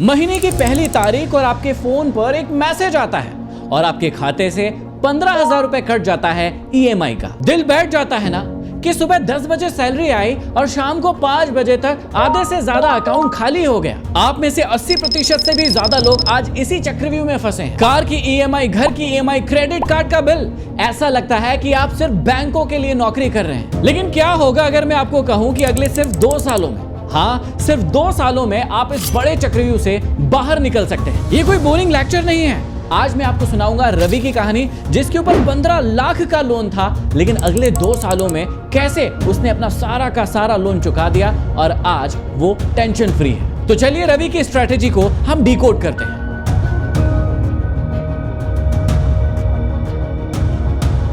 महीने की पहली तारीख और आपके फोन पर एक मैसेज आता है और आपके खाते से 15,000 रुपए कट जाता है ईएमआई का। दिल बैठ जाता है ना कि सुबह 10 बजे सैलरी आई और शाम को 5 बजे तक आधे से ज्यादा अकाउंट खाली हो गया। आप में से 80% से भी ज्यादा लोग आज इसी चक्रव्यूह में फंसे हैं। कार की ईएमआई, घर की ईएमआई, क्रेडिट कार्ड का बिल। ऐसा लगता है कि आप सिर्फ बैंकों के लिए नौकरी कर रहे हैं। लेकिन क्या होगा अगर मैं आपको कहूं कि अगले सिर्फ 2 सालों में, हाँ सिर्फ 2 सालों में आप इस बड़े चक्रव्यूह से बाहर निकल सकते हैं। ये कोई बोरिंग लेक्चर नहीं है। आज मैं आपको सुनाऊंगा रवि की कहानी, जिसके ऊपर 15 लाख का लोन था, लेकिन अगले 2 सालों में कैसे उसने अपना सारा का सारा लोन चुका दिया और आज वो टेंशन फ्री है। तो चलिए रवि की स्ट्रैटेजी को हम डिकोड करते हैं।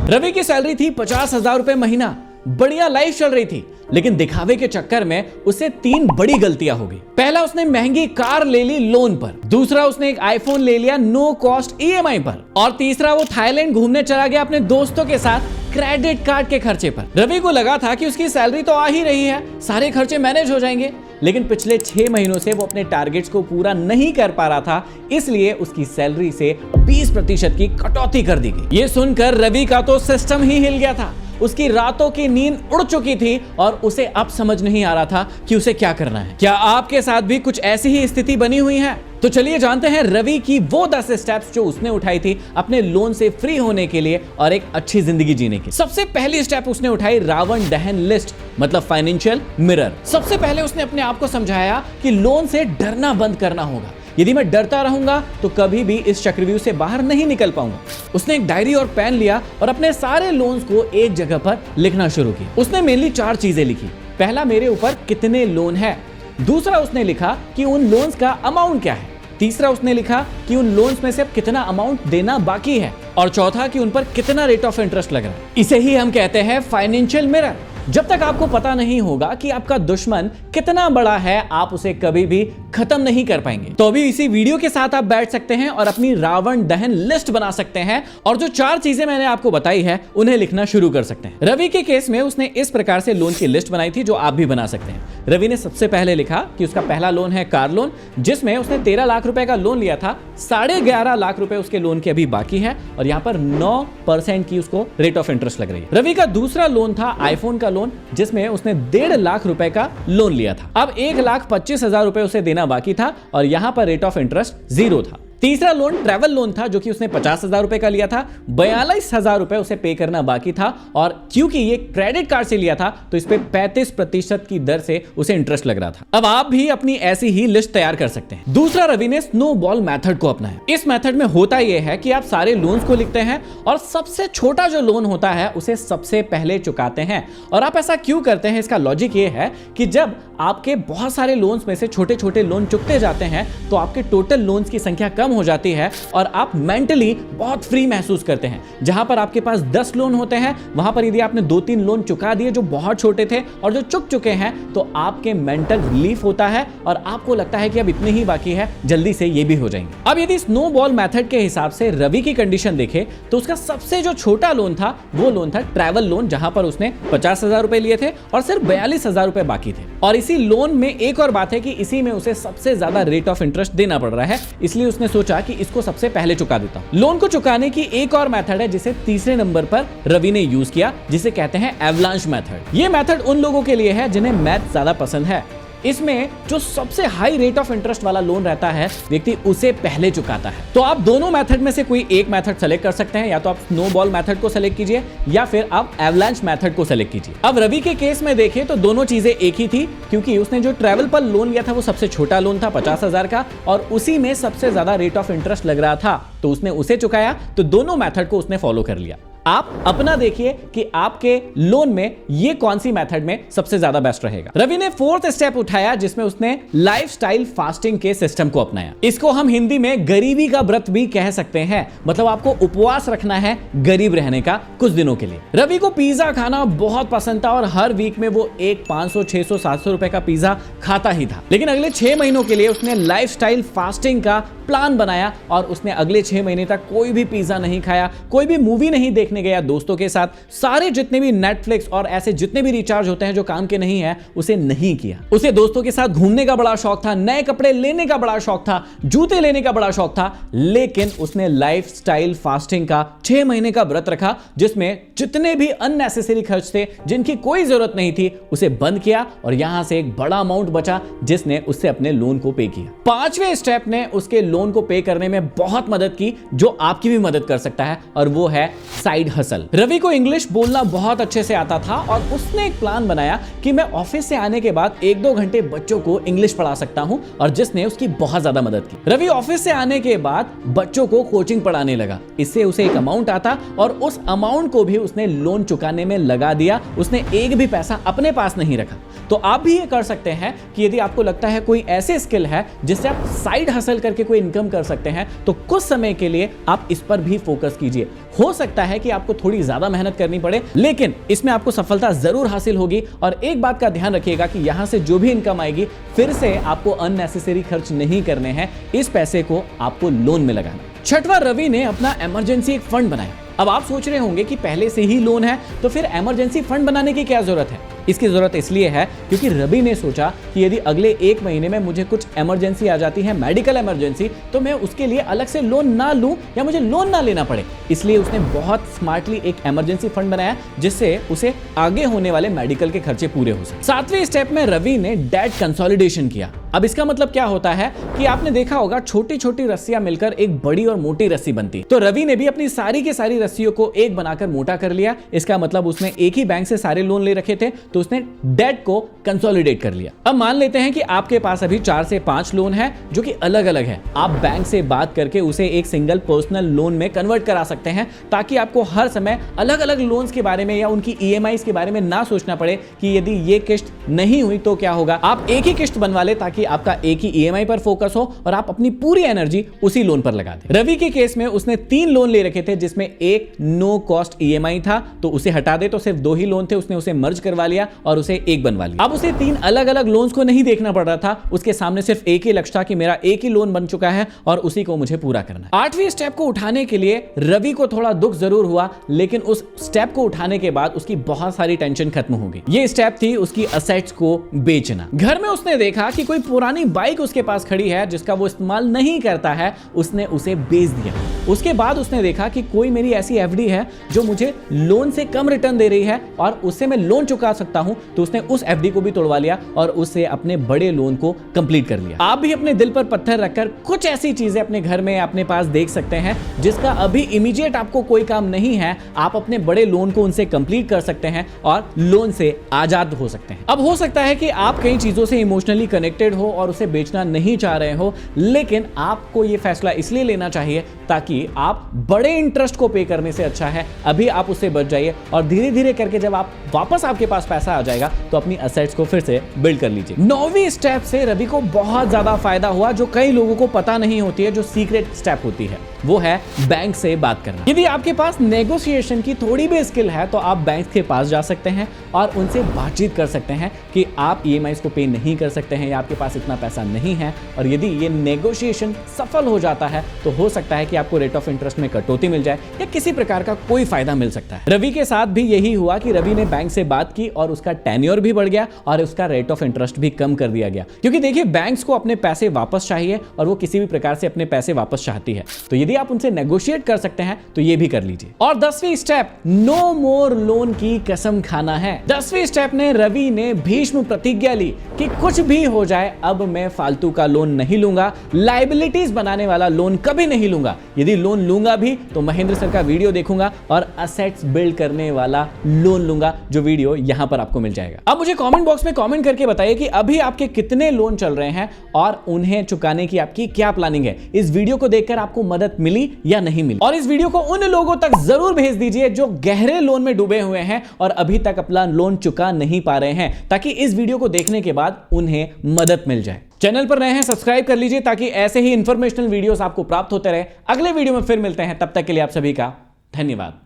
रवि की सैलरी थी 50,000 रुपए महीना। बढ़िया लाइफ चल रही थी, लेकिन दिखावे के चक्कर में उसे 3 बड़ी गलतियां हो गई। पहला, उसने महंगी कार ले ली लोन पर। दूसरा, उसने एक आईफोन ले लिया नो कॉस्ट ईएमआई पर। और तीसरा, वो थाईलैंड घूमने चला गया अपने दोस्तों के साथ क्रेडिट कार्ड के खर्चे पर। रवि को लगा था कि उसकी सैलरी तो आ ही रही है, सारे खर्चे मैनेज हो जाएंगे, लेकिन पिछले 6 महीनों से वो अपने टारगेट्स को पूरा नहीं कर पा रहा था, इसलिए उसकी सैलरी से 20% की कटौती कर दी गई। ये सुनकर रवि का तो सिस्टम ही हिल गया था। उसकी रातों की नींद उड़ चुकी थी और उसे अब समझ नहीं आ रहा था कि उसे क्या करना है। क्या आपके साथ भी कुछ ऐसी ही स्थिति बनी हुई है? तो चलिए जानते हैं रवि की वो 10 स्टेप्स जो उसने उठाई थी अपने लोन से फ्री होने के लिए और एक अच्छी जिंदगी जीने की। सबसे पहली स्टेप उसने उठाई रावण दहन लिस्ट, मतलब फाइनेंशियल मिरर। सबसे पहले उसने अपने आप को समझाया कि लोन से डरना बंद करना होगा। यदि मैं डरता रहूंगा तो कभी भी इस चक्रव्यूह से बाहर नहीं निकल पाऊंगा। उसने एक डायरी और पेन लिया और अपने सारे लोन्स को एक जगह पर लिखना शुरू किया। उसने मेनली 4 चीजें लिखी। पहला, मेरे ऊपर कितने लोन है। दूसरा, उसने लिखा कि उन लोन्स का अमाउंट क्या है। तीसरा, उसने लिखा कि उन लोन्स में से अब कितना अमाउंट देना बाकी है। और चौथा, कि उन पर कितना रेट ऑफ इंटरेस्ट लग रहा है। इसे ही हम कहते हैं फाइनेंशियल मिरर। जब तक आपको पता नहीं होगा कि आपका दुश्मन कितना बड़ा है, आप उसे कभी भी खत्म नहीं कर पाएंगे। तो अभी इसी वीडियो के साथ आप बैठ सकते हैं और अपनी रावण दहन लिस्ट बना सकते हैं और जो 4 चीजें मैंने आपको बताई है उन्हें लिखना शुरू कर सकते हैं। रवि के केस में उसने इस प्रकार से लोन की लिस्ट बनाई थी, जो आप भी बना सकते हैं। रवि ने सबसे पहले लिखा कि उसका पहला लोन है कार लोन, जिसमें उसने 13 लाख रुपए का लोन लिया था। 11.5 लाख रुपए उसके लोन के अभी बाकी है और यहाँ पर 9% की उसको रेट ऑफ इंटरेस्ट लग रही है। रवि का दूसरा लोन था आईफोन का लोन, जिसमें उसने 1.5 लाख रुपए का लोन लिया था। अब 1,25,000 रुपए उसे देना बाकी था और यहां पर रेट ऑफ इंटरेस्ट 0 था। तीसरा लोन ट्रैवल लोन था, जो कि उसने 50,000 रुपए का लिया था। 42,000 रुपए उसे पे करना बाकी था और क्योंकि ये क्रेडिट कार्ड से लिया था तो इस पे 35% की दर से उसे इंटरेस्ट लग रहा था। अब आप भी अपनी ऐसी ही लिस्ट तैयार कर सकते हैं। दूसरा, रवि ने स्नोबॉल मेथड को अपनाया। इस मेथड में होता यह है कि आप सारे लोन्स को लिखते हैं और सबसे छोटा जो लोन होता है उसे सबसे पहले चुकाते हैं। और आप ऐसा क्यों करते हैं, इसका लॉजिक ये है कि जब आपके बहुत सारे लोन्स में से छोटे छोटे लोन चुकते जाते हैं तो आपके टोटल लोन्स की संख्या कम हो जाती है और आप मेंटली बहुत फ्री महसूस करते हैं। जहां पर आपके पास 10 लोन होते हैं, वहां पर यदि आपने 2-3 लोन चुका दिए जो बहुत छोटे थे और जो चुक चुके हैं, तो आपके मेंटल रिलीफ होता है और आपको लगता है कि अब इतने ही बाकी है, जल्दी से ये भी हो जाएंगे। अब यदि स्नोबॉल मेथड के हिसाब से रवि की कंडीशन देखें तो उसका सबसे जो छोटा लोन था वो लोन था ट्रैवल लोन, जहां पर उसने 50,000 रुपए लिए थे और सिर्फ 42,000 रुपए बाकी थे। और इसी लोन में एक और बात है कि इसी में उसे सबसे ज्यादा रेट ऑफ इंटरेस्ट देना पड़ रहा है, इसलिए उसने सोचा कि इसको सबसे पहले चुका देता हूं। लोन को चुकाने की एक और मेथड है जिसे तीसरे नंबर पर रवि ने यूज किया, जिसे कहते हैं एवलांच मेथड। ये मेथड उन लोगों के लिए है जिन्हें मैथ ज्यादा पसंद है। इसमें जो सबसे हाई रेट ऑफ इंटरेस्ट वाला लोन रहता है, व्यक्ति उसे पहले चुकाता है। तो आप दोनों मेथड में से कोई एक मेथड सेलेक्ट कर सकते हैं, या तो आप स्नोबॉल मेथड को सेलेक्ट कीजिए या फिर आप एवलांच मेथड को सेलेक्ट कीजिए। अब रवि के केस में देखें तो दोनों चीजें एक ही थी, क्योंकि उसने जो ट्रैवल पर लोन लिया था वो सबसे छोटा लोन था 50,000 का और उसी में सबसे ज्यादा रेट ऑफ इंटरेस्ट लग रहा था, तो उसने उसे चुकाया। तो दोनों मेथड को उसने फॉलो कर लिया। आप अपना देखिए कि आपके लोन में ये कौन सी मेथड में सबसे ज्यादा बेस्ट रहेगा। रवि ने 4th स्टेप उठाया, जिसमें उसने लाइफस्टाइल फास्टिंग के सिस्टम को अपनाया। इसको हम हिंदी में गरीबी का व्रत भी कह सकते हैं, मतलब आपको उपवास रखना है गरीब रहने का कुछ दिनों के लिए। रवि को पिज्जा खाना बहुत पसंद था और हर वीक में वो एक 500, 600, 700 रुपए का पिज्जा खाता ही था। लेकिन अगले 6 महीनों के लिए उसने लाइफस्टाइल फास्टिंग का प्लान बनाया और उसने अगले 6 महीने तक कोई भी पिज्जा नहीं खाया, कोई भी मूवी नहीं देखा देखने गया दोस्तों के साथ, सारे जितने भी नेटफ्लिक्स और ऐसे जितने भी रिचार्ज होते हैं जो काम के नहीं है उसे नहीं किया। उसे दोस्तों के साथ घूमने का बड़ा शौक था, नए कपड़े लेने का बड़ा शौक था, जूते लेने का बड़ा शौक था, लेकिन उसने लाइफस्टाइल फास्टिंग का 6 महीने का व्रत रखा, जिसमें जितने भी अननेसेसरी खर्च थे जिनकी कोई जरूरत नहीं थी उसे बंद किया और यहां से एक बड़ा अमाउंट बचा जिसने उससे अपने लोन को पे किया। 5वें स्टेप ने उसके लोन को पे करने में बहुत मदद की, जो आपकी भी मदद कर सकता है, और वो है साइड हसल। रवि को इंग्लिश बोलना बहुत अच्छे से आता था और उसने एक प्लान बनाया कि मैं ऑफिस से आने के बाद 1-2 घंटे बच्चों को इंग्लिश पढ़ा सकता हूं, और जिसने उसकी बहुत ज्यादा मदद की। रवि ऑफिस से आने के बाद बच्चों को कोचिंग पढ़ाने लगा। इससे उसे एक अमाउंट आता और उस अमाउंट को भी उसने लोन चुकाने में लगा दिया। उसने एक भी पैसा अपने पास नहीं रखा। तो आप भी ये कर सकते हैं कि यदि आपको लगता है कोई ऐसे स्किल है जिससे आप साइड हसल करके कोई इनकम कर सकते हैं, तो कुछ समय के लिए आप इस पर भी फोकस कीजिए। हो सकता है कि आपको थोड़ी ज्यादा मेहनत करनी पड़े, लेकिन इसमें आपको सफलता जरूर हासिल होगी। और एक बात का ध्यान रखिएगा कि यहां से जो भी इनकम आएगी, फिर से आपको अननेसेसरी खर्च नहीं करने हैं। इस पैसे को आपको लोन में लगाना। 6वां, रवि ने अपना इमरजेंसी एक फंड बनाया। अब आप सोच रहे होंगे कि पहले से ही लोन है तो फिर इमरजेंसी फंड बनाने की क्या जरूरत है। इसकी जरूरत इसलिए है क्योंकि रवि ने सोचा कि यदि अगले 1 महीने में मुझे कुछ इमरजेंसी आ जाती है, मेडिकल इमरजेंसी, तो मैं उसके लिए अलग से लोन ना लूं या मुझे लोन ना लेना पड़े। इसलिए उसने बहुत स्मार्टली एक इमरजेंसी फंड बनाया जिससे उसे आगे होने वाले मेडिकल के खर्चे पूरे हो सके। 7वें स्टेप में रवि ने डेट कंसोलिडेशन किया। अब इसका मतलब क्या होता है कि आपने देखा होगा छोटी छोटी रस्सियां मिलकर एक बड़ी और मोटी रस्सी बनती। तो रवि ने भी अपनी सारी की सारी रस्सियों को एक बनाकर मोटा कर लिया। इसका मतलब उसने एक ही बैंक से सारे लोन ले रखे थे, तो उसने डेट को कंसोलिडेट कर लिया। अब मान लेते हैं कि आपके पास अभी 4 से 5 लोन है जो कि अलग अलग है। आप बैंक से बात करके उसे एक सिंगल पर्सनल लोन में कन्वर्ट करा सकते हैं, ताकि आपको हर समय अलग अलग लोन्स के बारे में या उनकी ईएमआईज के बारे में ना सोचना पड़े कि यदि ये किस्त नहीं हुई तो क्या होगा। आप एक ही किस्त बनवा ले ताकि आपका एक ही ईएमआई पर फोकस हो और आप अपनी पूरी एनर्जी उसी लोन पर लगा दें। रवि के केस में उसने 3 लोन ले रखे थे जिसमें एक नो कॉस्ट ईएमआई था, तो उसे हटा दे तो सिर्फ 2 ही लोन थे, उसने उसे मर्ज करवा लिया और उसे एक बनवा लिया। अब उसे 3 अलग अलग लोन्स को नहीं देखना पड़ रहा था, उसके सामने सिर्फ एक ही लक्ष्य था कि मेरा एक ही लोन बन चुका है और उसी को मुझे पूरा करना है। 8वीं स्टेप को उठाने के लिए रवि को थोड़ा दुख जरूर हुआ, लेकिन उस स्टेप को उठाने के बाद उसकी बहुत सारी टेंशन खत्म हो गई। ये स्टेप थी उसकी असेट्स को बेचना। घर में उसने देखा कि कोई पुरानी बाइक उसके पास खड़ी है जिसका वो इस्तेमाल नहीं करता है, उसने उसे बेच दिया। उसके बाद उसने देखा कि कोई मेरी ऐसी एफडी है जो मुझे लोन से कम रिटर्न दे रही है और उससे मैं लोन चुका सकता हूं, तो उसने उस एफडी को भी तोड़वा लिया और उससे अपने बड़े लोन को कंप्लीट कर लिया। आप भी अपने दिल पर पत्थर रखकर कुछ ऐसी चीजें अपने घर में अपने पास देख सकते हैं जिसका अभी इमीडिएट आपको कोई काम नहीं है। आप अपने बड़े लोन को उनसे कंप्लीट कर सकते हैं और लोन से आजाद हो सकते हैं। अब हो सकता है कि आप कई चीजों से इमोशनली कनेक्टेड हो और उसे बेचना नहीं चाह रहे हो, लेकिन आपको यह फैसला इसलिए लेना चाहिए ताकि आप बड़े इंटरेस्ट को पे करने से अच्छा है अभी आप उससे बच जाइए और धीरे धीरे करके जब आप वापस आपके पास पैसा आ जाएगा तो अपनी असेट्स को फिर से बिल्ड कर लीजिए। 9वीं स्टेप से रवि को बहुत ज्यादा फायदा हुआ जो कई लोगों को पता नहीं होती है, जो सीक्रेट स्टेप होती है, वो है बैंक से बात करना। यदि आपके पास नेगोशिएशन की थोड़ी भी स्किल है तो आप बैंक के पास जा सकते हैं और उनसे बातचीत कर सकते हैं कि आप ईएमआईज को पे नहीं कर सकते हैं या आपके पास इतना पैसा नहीं है, और यदि ये नेगोशिएशन सफल हो जाता है तो हो सकता है कि आपको रेट ऑफ इंटरेस्ट में कटौती मिल जाए या किसी प्रकार का कोई फायदा मिल सकता है। रवि के साथ भी यही हुआ कि रवि ने बैंक से बात की और उसका टेन्योर भी बढ़ गया और उसका रेट ऑफ इंटरेस्ट भी कम कर दिया गया, क्योंकि देखिए बैंक्स को अपने पैसे वापस चाहिए और वो किसी भी प्रकार से अपने पैसे वापस चाहती है, तो यदि आप उनसे नेगोशिएट कर सकते हैं तो ये भी कर लीजिए। और 10वीं स्टेप, नो मोर लोन की कसम खाना है। 10वीं स्टेप ने रवि ने भीष्म प्रतिज्ञा ली कि कुछ भी हो जाए अब मैं फालतू का लोन नहीं लूंगा, लायबिलिटीज बनाने वाला लोन कभी नहीं लूंगा, यदि लोन लूंगा भी तो महेंद्र सर का वीडियो देखूंगा और असेट्स बिल्ड करने वाला लोन लूंगा, जो वीडियो यहां पर आपको मिल जाएगा। अब मुझे कमेंट बॉक्स में कमेंट करके बताइए कि अभी आपके कितने लोन चल रहे हैं और उन्हें चुकाने की आपकी क्या प्लानिंग है। इस वीडियो को देखकर आपको मदद मिली या नहीं मिली, और इस वीडियो को उन लोगों तक जरूर भेज दीजिए जो गहरे लोन में डूबे हुए हैं और अभी तक अपना लोन चुका नहीं पा रहे हैं, ताकि इस वीडियो को देखने के बाद उन्हें मदद मिल जाए। चैनल पर नए हैं सब्सक्राइब कर लीजिए ताकि ऐसे ही इंफॉर्मेशनल वीडियोस आपको प्राप्त होते रहे। अगले वीडियो में फिर मिलते हैं, तब तक के लिए आप सभी का धन्यवाद।